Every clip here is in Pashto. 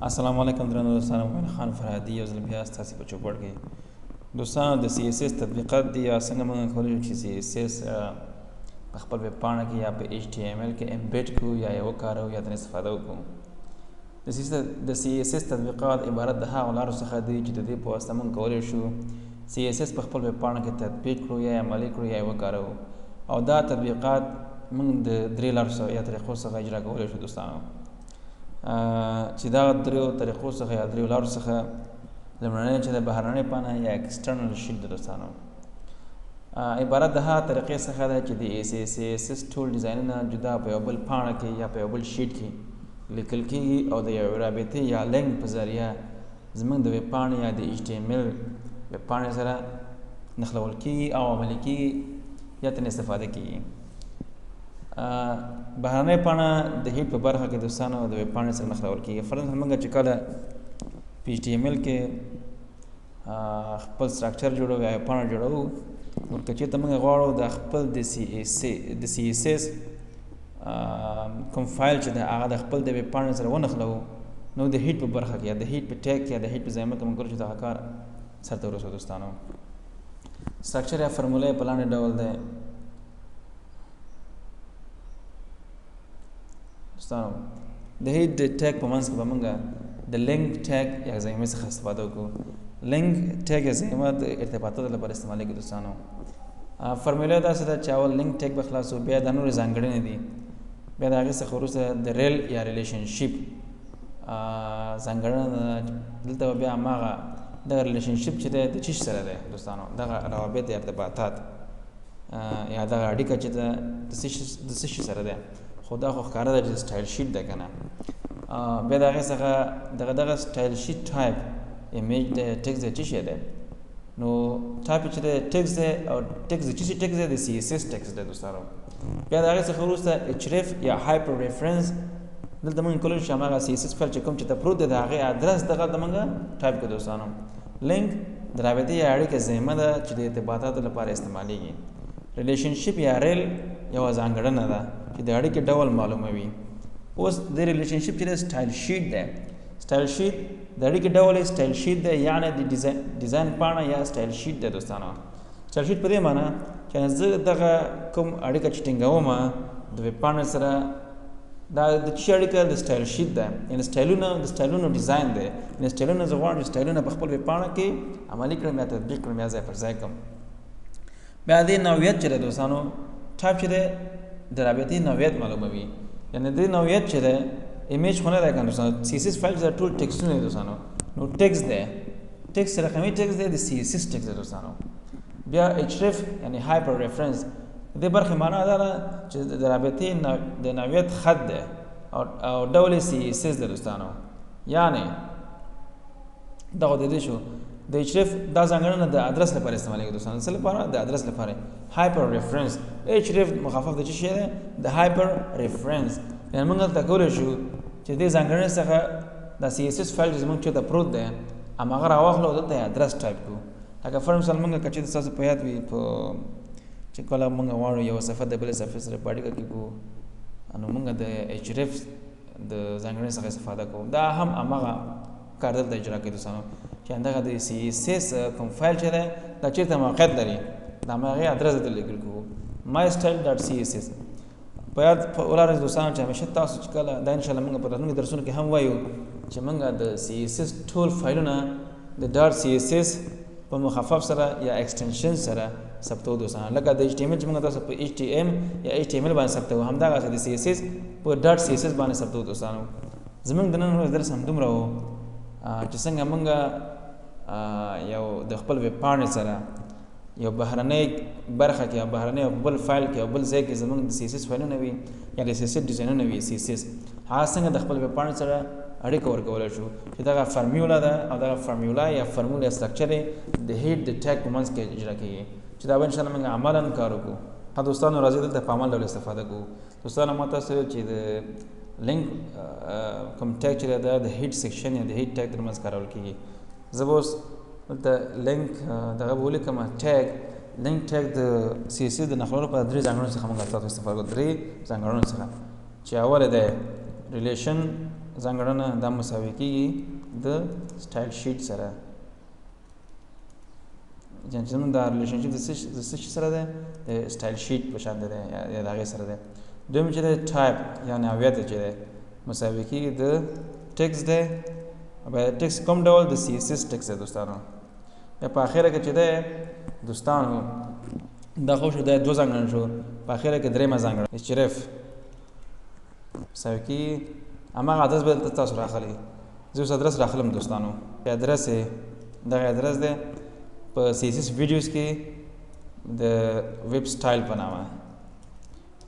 السلام علیکم درنو دوستانو مومن خان فرهادي یو ځل بیا ستاسې په چوپړ کې دوستانو د سی اس اس تطبیقات دي یا څنګه موږ کولی شو چې سی اس اس په خپل ویب پاڼه کې یا په ایچ ټي ایم ایل کې امبیډ کړو یا یې وکاروو یا ترې استفاده وکړو د سی اس اس تطبیقات عبارت د هغو لارو څخه دي چې د دې په واسطه موږ کولی شو سی اس اس په خپل ویب پاڼه کې تطبیق کړو یا عملي کړو یا یې وکاروو او دا تطبیقات موږ د درې لارو څخه یا طریقو څخه اجرا کولی شو دوستانو چې دا دریو طریقو څخه یا دریو لارو څخه لومړنۍ چې د بهرنۍ پاڼه یا ایکسټرنل شیټ د دوستانو عبارت د هغه طریقې څخه ده چې د سی اس اس ټول ډیزاینونه جدا په یو بل پاڼه کې یا په یو بل شیټ کې لیکل کېږي او د یو رابطې یا لینک په ذریعه زموږ د ویب پاڼې یا د ایچ ټي ایم ایل ویب پاڼې سره نښلول کېږي او عملي کېږي یا ترې استفاده کېږي بهرنۍ پاڼه د هیټ په برخه کې دوستانو د ویب پاڼې سره نښلول کېږي فرضاً موږ چې کله په ایچ ټي ایم ایل کې خپل سټرکچر جوړوو یا پاڼه جوړوو نو که چېرته موږ غواړو د خپل د سی اس اس کوم فایل چې د هغه د خپل د ویب پاڼې سره ونښلوو نو د هیټ په برخه کې یا د هیټ په ټیګ کې یا د هیټ په ځایمه کې موږ کولی شو دغه کار سرته ورسوو دوستانو سټرکچر یا فرموله یې په لاندې ډول دی دوستانو د هیټ د ټیګ په منځ کې به موږ د لینک ټیګ یا ځایمې څخه استفاده وکړو لینک ټیګ یا ځایمه د ارتباطاتو لپاره استعمالیږي دوستانو فرموله داسې ده چې اول لینک ټیګ به خلاصو بیا د نورې ځانګړنې دي بیا د هغې څخه وروسته د ریل یا ریلیشنشپ ځانګړنه ده دلته به بیا هماغه دغه ریلیشنشپ چې دی د چیش سره دی دوستانو دغه روابط یا ارتباطات یا دغه اړیکه چې ده د څه شي سره دی خو دا خو ښکاره ده چې سټایل شیټ ده که نه بیا د هغې څخه دغه سټایل شیټ ټایپ ایمیج دی ټکس دی څه شی دی نو ټایپ چې دی ټکس دی او ټکس دی څه شي ټکس دی د سی اس اس ټکس دی دوستانو بیا د هغې څخه وروسته ایچ ریف یا هایپر ریفرنس دلته موږ کولی شو هماغه سی اس اس فایل چې کوم چې ته پروت دی د هغې ادرس دغه د موږ ټایپ کړو دوستانو لینک د رابطې یا اړیکه ضمیمه ده چې د ارتباطاتو لپاره استعمالیږي ریلیشنشپ یا ریل یوه ځانګړنه ده چې د اړیکې ډول معلوموي اوس د ریلیشنشپ چې دی سټایل شیټ دی سټایل شیټ د اړیکې ډول یې سټایل شیټ دی یعنې د ډیزاین پاڼه یا سټایل شیټ دی دوستانو سټایل شیټ په دې معنی چې زه دغه کوم اړیکه چې ټینګوم د ویب پاڼې سره دا د څه اړیکه د سټایل شیټ ده یعنې د سټایلونو ډیزاین دی یعنې سټایلونه زه غواړم چې سټایلونه په خپل ویب پاڼه کې عملي کړم یا تطبیق کړم یا ځای پر ځای کړم بیا دې نوعیت چې دی دوستانو ټایپ چې دی د رابطې نوعیت معلوموي یعنې دې نوعیت چې دی ایمیج خو نه دی که نه دوستانو سی اس اس فایل چې ټول ټکسټونه دي دوستانو نو ټکس دی ټکس رقمي ټکس دی د سی اس اس ټکس دی دوستانو بیا ایچ ریف یعنې هایپر ریفرنس د دې برخې معنا دا ده چې د رابطې د نوعیت خط دی او ډول یې سی اس اس دی دوستانو یعنې دغه د دې شو د ایچ ریف دا ځانګړنه د ادرس لپاره استعمالیږي دوستانو څه لپاره د ادرس لپاره هایپر ریفرنس ایچ ریف مخفف د څه شی دی د هایپر ریفرنس یعنې موږ دلته کولی شو چې دې ځانګړنې څخه د سی اس اس فایل چې زموږ چېرته پروت دی هماغه راواخلو او دلته یې ادرس ټایپ کړو لکه فار مثال موږ که چېرته ستاسو په یاد وي په چې کله موږ غواړو یوه صفحه د بلې صفحې سره په اړیکه کې کړو نو موږ د ایچ ریف د ځانګړنې څخه استفاده کوو دا هم هماغه کار دلته اجرا کوي دوستانو چې همدغه د سی اس اس کوم فایل چې دی دا چېرته موقعیت لري د هماغې ادرس دلته لیکل کوو مای سټایل ډاټ سی اس اس په یاد ولرئ دوستانو چې همیشه تاسو چې کله دا انشاءالله موږ په راتلونکي درسونو کې هم وایو چې موږ د سی اس اس ټول فایلونه د ډاټ سی اس اس په مخفف سره یا ایکسټنشن سره ثبتو دوستانو لکه د ایچ ټي ایم ایل چې موږ تاسو په ایچ ټي ایم یا ایچ ټي ایم ایل باندې ثبتو همدغسې د سی اس اس په ډاټ سی اس اس باندې ثبتو دوستانو زموږ د نن ورځ درس هم دومره و چې څنګه موږ یو د خپل ویب پاڼې سره یو بهرنۍ برخه کې یا بهرنۍ بل فایل کې او بل ځای کې زموږ د سی اس اس فایلونه وي یا د سی اس اس ډیزاینونه وي سی اس اس هغه څنګه د خپل ویب پاڼې سره اړیکه ورکولی شو چې دغه فرمیوله ده او دغه فرمیوله یا فرمول یا سټرکچر د هیټ د ټیګ په منځ کې اجرا کېږي چې دا به انشاءالله موږ عملاً کار وکړو ها دوستانو راځئ دلته په عمل ډول استفاده کوو دوستانو ما تاسو چې د لینک کوم ټیګ چې دی د هیټ سیکشن یا د هیټ ټیګ تر منځ کارول کېږي زه به اوس دلته لینک دغه به ولیکم ټیګ لینک ټیګ د سی اس اس د نښلولو په درې ځانګړنو څخه موږ تاسو استفاده کوو درې ځانګړنو څخه چې اول دی ریلیشن ځانګړنه دا مساوي کیږي د سټایل شیټ سره. چې زموږ دا ریلیشنشپ د څه شي سره دی؟ د سټایل شیټ په شان دی یا د هغې سره دی. دویم چې دی ټایپ یا نوعیت چې دی مساوي کیږي د ټکس دی. ټکس کوم ډول؟ د CSS ټکس دی دوستانو. یا په اخره کې چې دی دوستانو دا خو شو دا دوه ځانګړنه شو، په اخره کې درېیمه ځانګړنه href مساوي کیږي هماغه ادرس به دلته تاسو راخلي. زه اوس ادرس راخلم دوستانو. ادرس یې دغه ادرس دی په CSS ویډیوز کې د ویب سټایل په نامه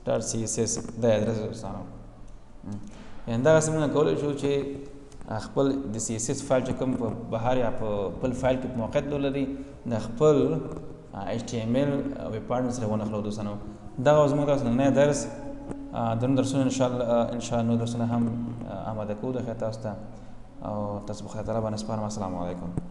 .css دا ادرس دوستانو. همدغسې موږ کولی شو چې خپل د CSS فایل چې کوم په بهر یا په بل فایل کې موقعیت ولري د خپل HTML ویب پاڼې سره ونښلو دوستانو. دغه زموږ تاسو نننی درس د نور درسونه انشاءالله نور درسونه هم آماده کوو د خیر تاسو ته او تاسو په خیر تعالی باندې سپارم. السلام علیکم.